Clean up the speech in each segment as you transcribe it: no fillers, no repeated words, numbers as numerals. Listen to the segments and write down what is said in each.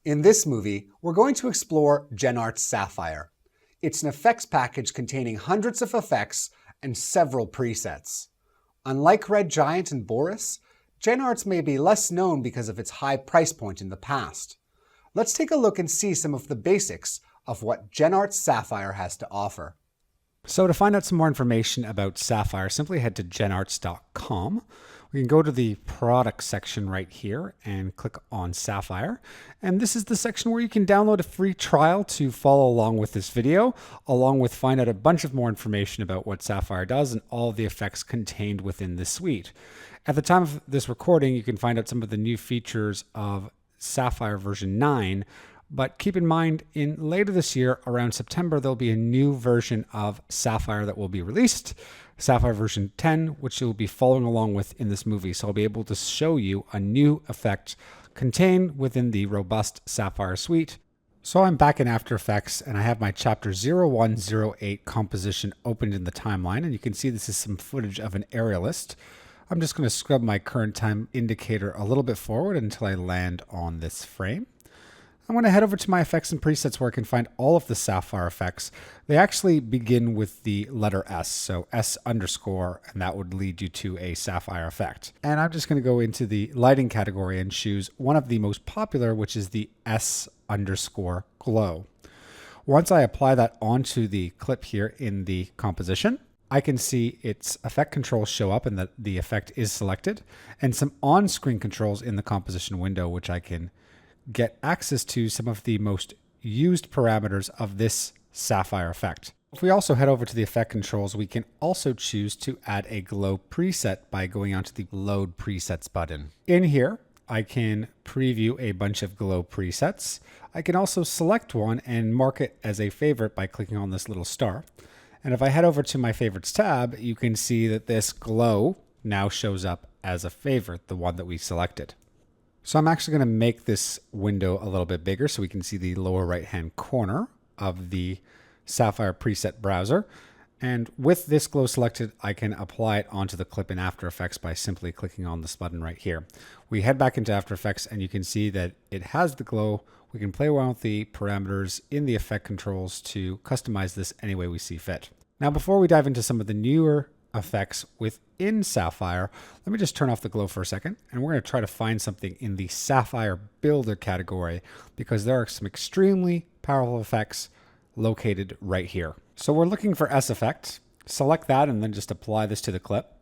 In this movie, we're going to explore GenArts Sapphire. It's an effects package containing hundreds of effects and several presets. Unlike Red Giant and Boris, GenArts may be less known because of its high price point in the past. Let's take a look and see some of the basics of what GenArts Sapphire has to offer. So to find out some more information about Sapphire, simply head to genarts.com. We can go to the product section right here and click on Sapphire. And this is the section where you can download a free trial to follow along with this video, along with find out a bunch of more information about what Sapphire does and all of the effects contained within this suite. At the time of this recording, you can find out some of the new features of Sapphire version 9. But keep in mind, in later this year, around September, there'll be a new version of Sapphire that will be released, Sapphire version 10, which you'll be following along with in this movie. So I'll be able to show you a new effect contained within the robust Sapphire suite. So I'm back in After Effects, and I have my chapter 0108 composition opened in the timeline, and you can see this is some footage of an aerialist. I'm just going to scrub my current time indicator a little bit forward until I land on this frame. I'm going to head over to my effects and presets where I can find all of the Sapphire effects. They actually begin with the letter S, so S underscore, and that would lead you to a Sapphire effect. And I'm just going to go into the lighting category and choose one of the most popular, which is the S underscore glow. Once I apply that onto the clip here in the composition, I can see its effect controls show up and that the effect is selected, and some on-screen controls in the composition window, which I can get access to some of the most used parameters of this Sapphire effect. If we also head over to the effect controls, we can also choose to add a glow preset by going onto the load presets button. In here, I can preview a bunch of glow presets. I can also select one and mark it as a favorite by clicking on this little star. And if I head over to my favorites tab, you can see that this glow now shows up as a favorite, the one that we selected. So I'm actually going to make this window a little bit bigger so we can see the lower right-hand corner of the Sapphire preset browser. And with this glow selected, I can apply it onto the clip in After Effects by simply clicking on this button right here. We head back into After Effects and you can see that it has the glow. We can play around with the parameters in the effect controls to customize this any way we see fit. Now, before we dive into some of the newer effects within Sapphire, let me just turn off the glow for a second, and we're going to try to find something in the Sapphire Builder category because there are some extremely powerful effects located right here. So we're looking for S effect. Select that and then just apply this to the clip.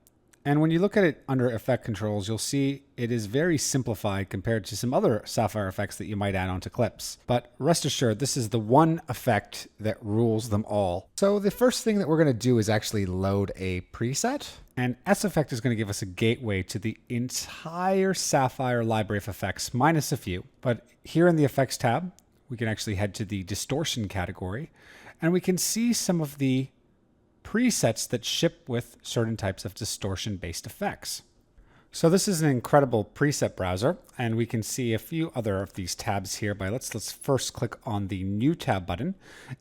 And when you look at it under effect controls, you'll see it is very simplified compared to some other Sapphire effects that you might add onto clips. But rest assured, this is the one effect that rules them all. So the first thing that we're going to do is actually load a preset. And S effect is going to give us a gateway to the entire Sapphire library of effects, minus a few. But here in the effects tab, we can actually head to the distortion category, and we can see some of the presets that ship with certain types of distortion-based effects. So this is an incredible preset browser, and we can see a few other of these tabs here. Let's first click on the New tab button,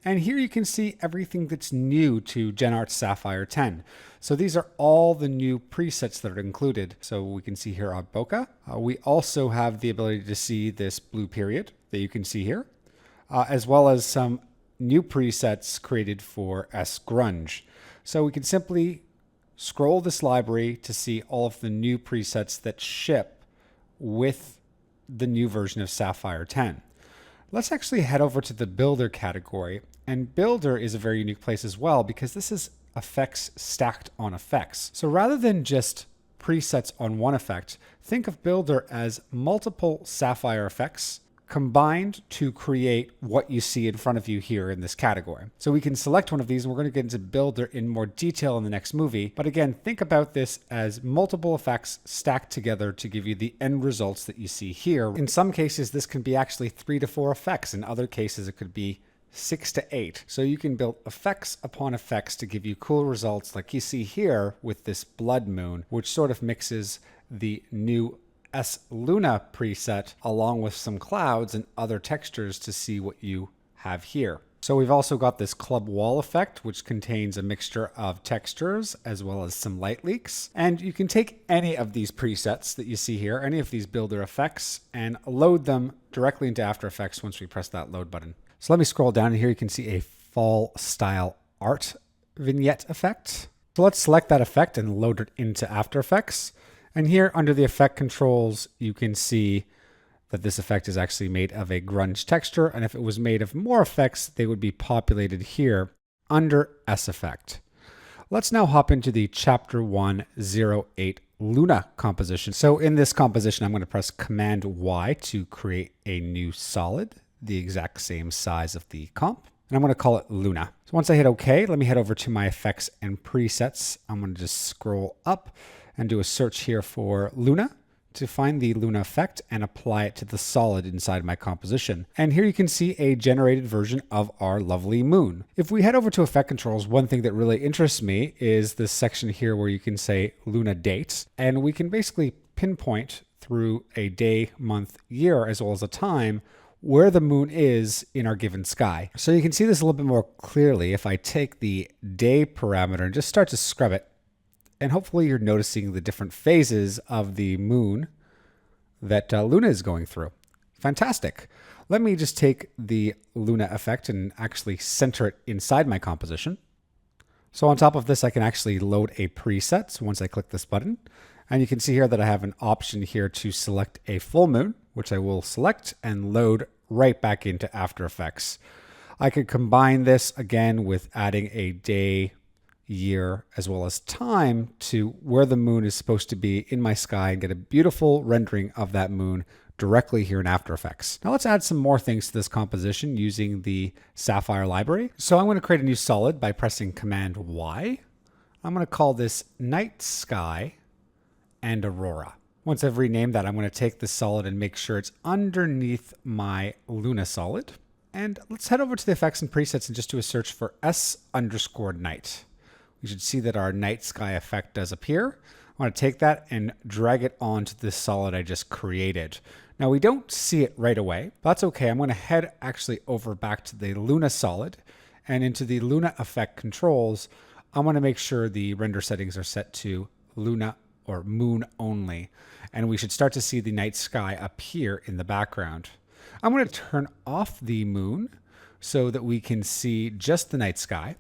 and here you can see everything that's new to GenArts Sapphire 10. So these are all the new presets that are included. So we can see here on bokeh. We also have the ability to see this blue period that you can see here, as well as some new presets created for S-Grunge. So we can simply scroll this library to see all of the new presets that ship with the new version of Sapphire 10. Let's actually head over to the Builder category. And Builder is a very unique place as well because this is effects stacked on effects. So rather than just presets on one effect, think of Builder as multiple Sapphire effects combined to create what you see in front of you here in this category. So we can select one of these, and we're going to get into Builder in more detail in the next movie. But again, think about this as multiple effects stacked together to give you the end results that you see here. In some cases, this can be actually 3 to 4 effects. In other cases, it could be 6 to 8. So you can build effects upon effects to give you cool results like you see here with this blood moon, which sort of mixes the new S Luna preset along with some clouds and other textures to see what you have here. So we've also got this club wall effect, which contains a mixture of textures as well as some light leaks. And you can take any of these presets that you see here, any of these builder effects, and load them directly into After Effects once we press that load button. So let me scroll down, and here you can see a fall style art vignette effect. So let's select that effect and load it into After Effects. And here under the effect controls, you can see that this effect is actually made of a grunge texture. And if it was made of more effects, they would be populated here under S Effect. Let's now hop into the Chapter 108 Luna composition. So in this composition, I'm going to press Command Y to create a new solid, the exact same size of the comp. And I'm going to call it Luna. So once I hit OK, let me head over to my effects and presets. I'm going to just scroll up and do a search here for Luna to find the Luna effect and apply it to the solid inside my composition. And here you can see a generated version of our lovely moon. If we head over to effect controls, one thing that really interests me is this section here where you can say Luna date, and we can basically pinpoint through a day, month, year, as well as a time where the moon is in our given sky. So you can see this a little bit more clearly if I take the day parameter and just start to scrub it. And hopefully you're noticing the different phases of the moon that Luna is going through. Fantastic. Let me just take the Luna effect and actually center it inside my composition. So on top of this, I can actually load a preset. So once I click this button, and you can see here that I have an option here to select a full moon, which I will select and load right back into After Effects. I could combine this again with adding a day, year, as well as time to where the moon is supposed to be in my sky and get a beautiful rendering of that moon directly here in After Effects. Now let's add some more things to this composition using the Sapphire library. So I'm going to create a new solid by pressing Command Y. I'm going to call this Night Sky and Aurora. Once I've renamed that, I'm going to take this solid and make sure it's underneath my Luna solid. And let's head over to the effects and presets and just do a search for S_night. You should see that our night sky effect does appear. I want to take that and drag it onto this solid I just created. Now we don't see it right away, but that's okay. I'm going to head actually over back to the Luna solid and into the Luna effect controls. I want to make sure the render settings are set to Luna or moon only. And we should start to see the night sky appear in the background. I'm going to turn off the moon so that we can see just the night sky.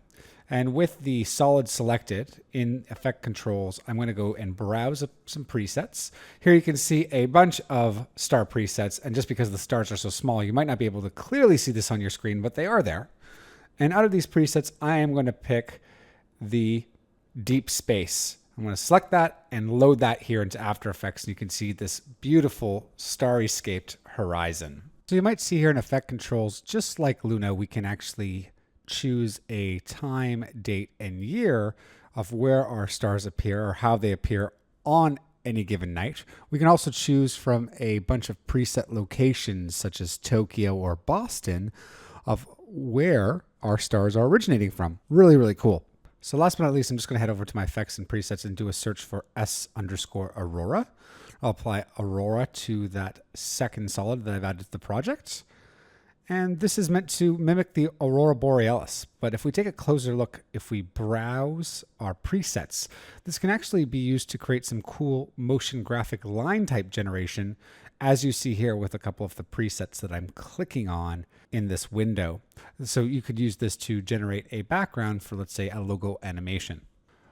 And with the solid selected in effect controls, I'm going to go and browse some presets. Here you can see a bunch of star presets. And just because the stars are so small, you might not be able to clearly see this on your screen, but they are there. And out of these presets, I am going to pick the deep space. I'm going to select that and load that here into After Effects. And you can see this beautiful starry-scaped horizon. So you might see here in effect controls, just like Luna, we can actually choose a time, date, and year of where our stars appear or how they appear on any given night. We can also choose from a bunch of preset locations such as Tokyo or Boston of where our stars are originating from. Really, really cool. So last but not least, I'm just going to head over to my effects and presets and do a search for S_Aurora. I'll apply Aurora to that second solid that I've added to the project. And this is meant to mimic the Aurora Borealis. But if we take a closer look, if we browse our presets, this can actually be used to create some cool motion graphic line type generation, as you see here with a couple of the presets that I'm clicking on in this window. So you could use this to generate a background for, let's say, a logo animation.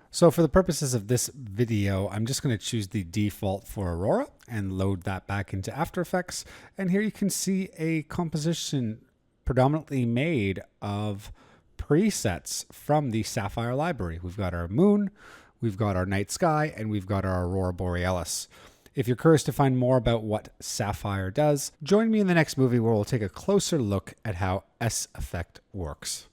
So for the purposes of this video, I'm just going to choose the default for Aurora and load that back into After Effects. And here you can see a composition predominantly made of presets from the Sapphire library. We've got our moon, we've got our night sky, and we've got our Aurora Borealis. If you're curious to find more about what Sapphire does, join me in the next movie where we'll take a closer look at how S Effect works.